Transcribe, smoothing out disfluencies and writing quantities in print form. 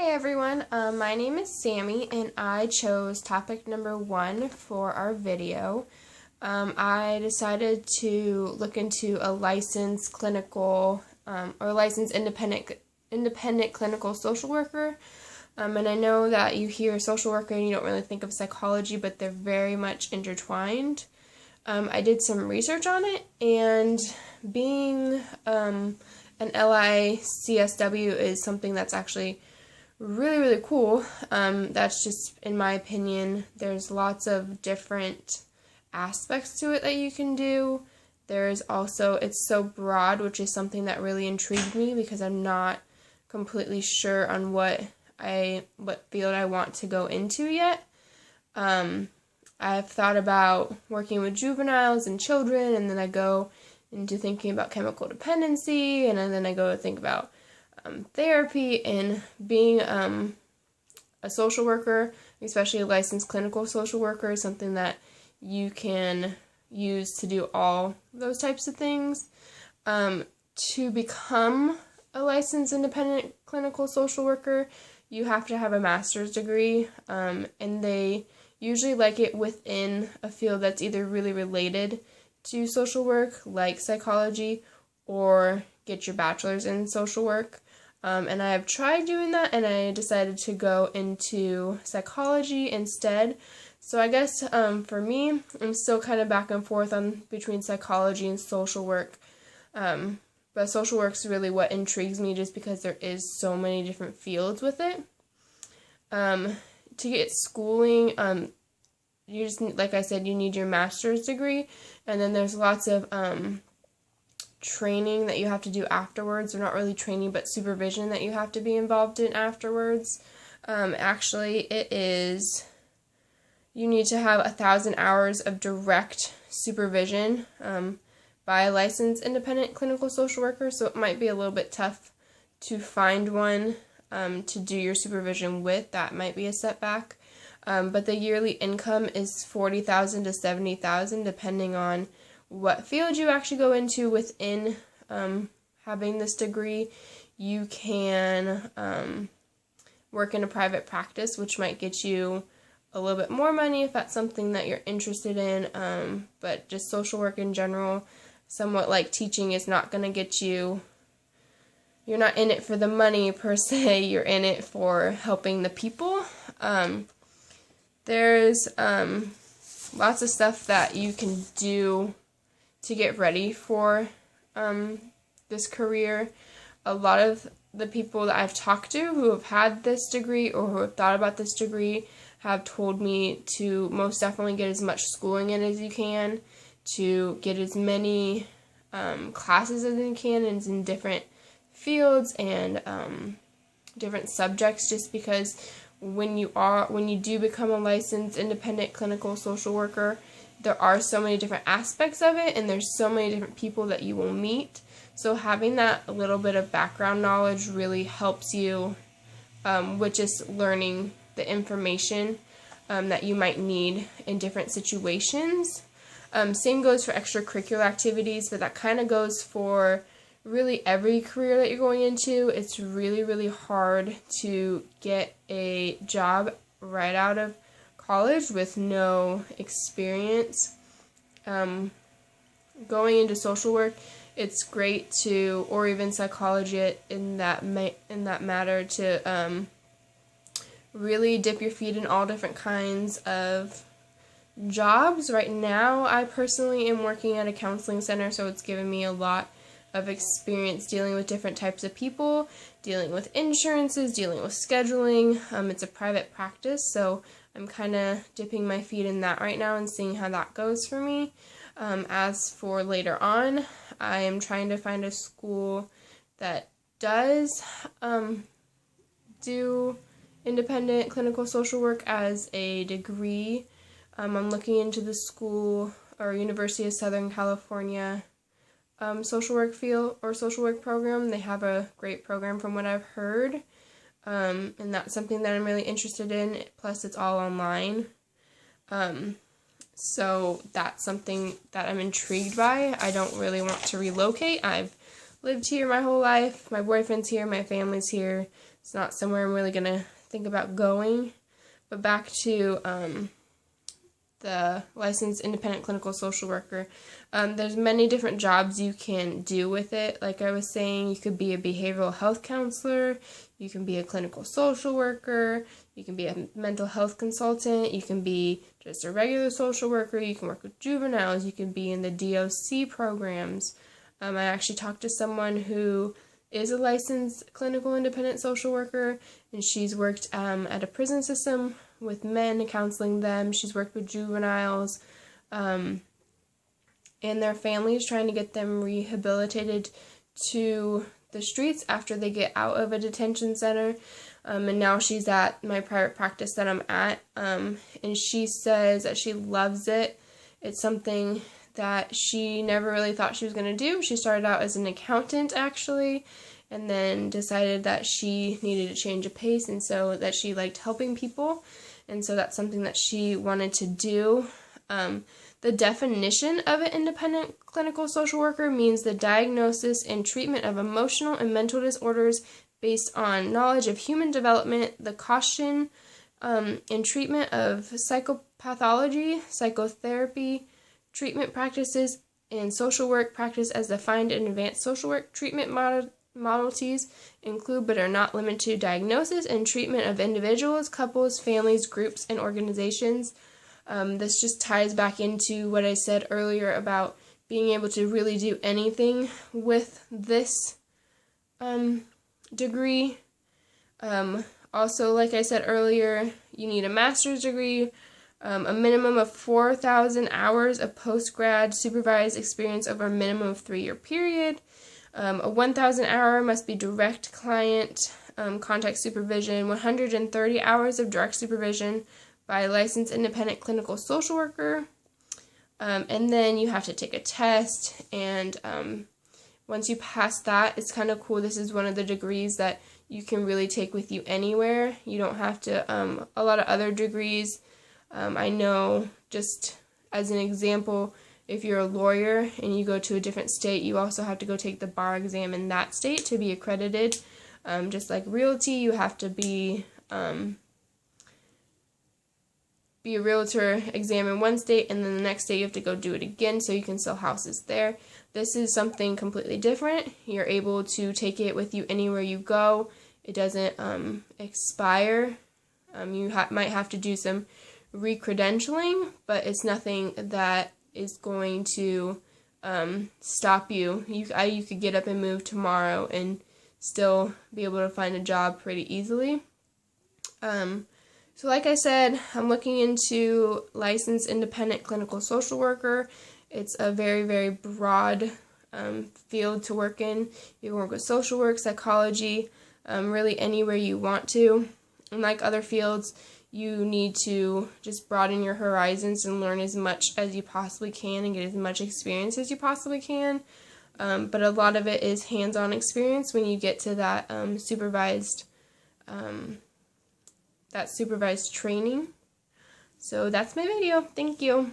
Hi everyone, my name is Sammy and I chose topic number 1 for our video. I decided to look into a licensed clinical or licensed independent clinical social worker. And I know that you hear social worker and you don't really think of psychology, but they're very much intertwined. I did some research on it, and being an LICSW is something that's actually really cool. That's just, in my opinion, there's lots of different aspects to it that you can do. There's also, it's so broad, which is something that really intrigued me because I'm not completely sure on what field I want to go into yet. I've thought about working with juveniles and children, and then I go into thinking about chemical dependency, and then I go to think about therapy. And being a social worker, especially a licensed clinical social worker, is something that you can use to do all those types of things. To become a licensed independent clinical social worker, you have to have a master's degree, and they usually like it within a field that's either really related to social work, like psychology, or get your bachelor's in social work. And I have tried doing that, and I decided to go into psychology instead. So I guess for me, I'm still kind of back and forth between psychology and social work. But social work's really what intrigues me, just because there is so many different fields with it. To get schooling, you just, like I said, you need your master's degree, and then there's lots of training that you have to do afterwards, or not really training, but supervision that you have to be involved in afterwards. Actually, you need to have 1,000 hours of direct supervision by a licensed independent clinical social worker, so it might be a little bit tough to find one to do your supervision with. That might be a setback. But the yearly income is $40,000 to $70,000, depending on what field you actually go into within having this degree. You can work in a private practice, which might get you a little bit more money if that's something that you're interested in. But just social work in general, somewhat like teaching, is not going to get you. You're not in it for the money per se. You're in it for helping the people. There's lots of stuff that you can do to get ready for this career. A lot of the people that I've talked to who have had this degree or who have thought about this degree have told me to most definitely get as much schooling in as you can, to get as many classes as you can, and in different fields and different subjects, just because when you do become a licensed independent clinical social worker, there are so many different aspects of it, and there's so many different people that you will meet. So having that little bit of background knowledge really helps you with just learning the information that you might need in different situations. Same goes for extracurricular activities, but that kind of goes for really every career that you're going into. It's really hard to get a job right out of college with no experience. Going into social work, it's great to, or even psychology in that matter, to really dip your feet in all different kinds of jobs. Right now, I personally am working at a counseling center, so it's given me a lot of experience dealing with different types of people, dealing with insurances, dealing with scheduling. It's a private practice, so I'm kind of dipping my feet in that right now and seeing how that goes for me. As for later on, I am trying to find a school that does do independent clinical social work as a degree. I'm looking into the school or University of Southern California social work field or social work program. They have a great program from what I've heard, and that's something that I'm really interested in. Plus, it's all online, so that's something that I'm intrigued by. I don't really want to relocate. I've lived here my whole life. My boyfriend's here, my family's here, it's not somewhere I'm really going to think about going. But back to the licensed independent clinical social worker. There's many different jobs you can do with it. Like I was saying, you could be a behavioral health counselor, you can be a clinical social worker, you can be a mental health consultant, you can be just a regular social worker, you can work with juveniles, you can be in the DOC programs. I actually talked to someone who is a licensed clinical independent social worker, and she's worked at a prison system with men, counseling them. She's worked with juveniles and their families, trying to get them rehabilitated to the streets after they get out of a detention center. And now she's at my private practice that I'm at, and she says that she loves it. It's something that she never really thought she was going to do. She started out as an accountant, actually, and then decided that she needed a change of pace, and so that she liked helping people, and so that's something that she wanted to do. The definition of an independent clinical social worker means the diagnosis and treatment of emotional and mental disorders based on knowledge of human development, the caution and treatment of psychopathology, psychotherapy, treatment practices, and social work practice as defined in advanced social work. Treatment modalities include but are not limited to diagnosis and treatment of individuals, couples, families, groups, and organizations. This just ties back into what I said earlier about being able to really do anything with this degree. Also, like I said earlier, you need a master's degree, a minimum of 4,000 hours of post-grad supervised experience over a minimum of 3-year period. A 1,000 hour must be direct client contact supervision, 130 hours of direct supervision by a licensed independent clinical social worker. And then you have to take a test, and once you pass that, it's kind of cool. This is one of the degrees that you can really take with you anywhere. You don't have to, a lot of other degrees, I know, just as an example, if you're a lawyer and you go to a different state, you also have to go take the bar exam in that state to be accredited. Just like realty, you have to be a realtor exam in one state, and then the next state you have to go do it again so you can sell houses there. This is something completely different. You're able to take it with you anywhere you go. It doesn't expire. You might have to do some re-credentialing, but it's nothing that is going to stop you. You could get up and move tomorrow and still be able to find a job pretty easily. So like I said, I'm looking into licensed independent clinical social worker. It's a very, very broad field to work in. You can work with social work, psychology, really anywhere you want to. And like other fields, you need to just broaden your horizons and learn as much as you possibly can and get as much experience as you possibly can. But a lot of it is hands-on experience when you get to that supervised training. So that's my video. Thank you.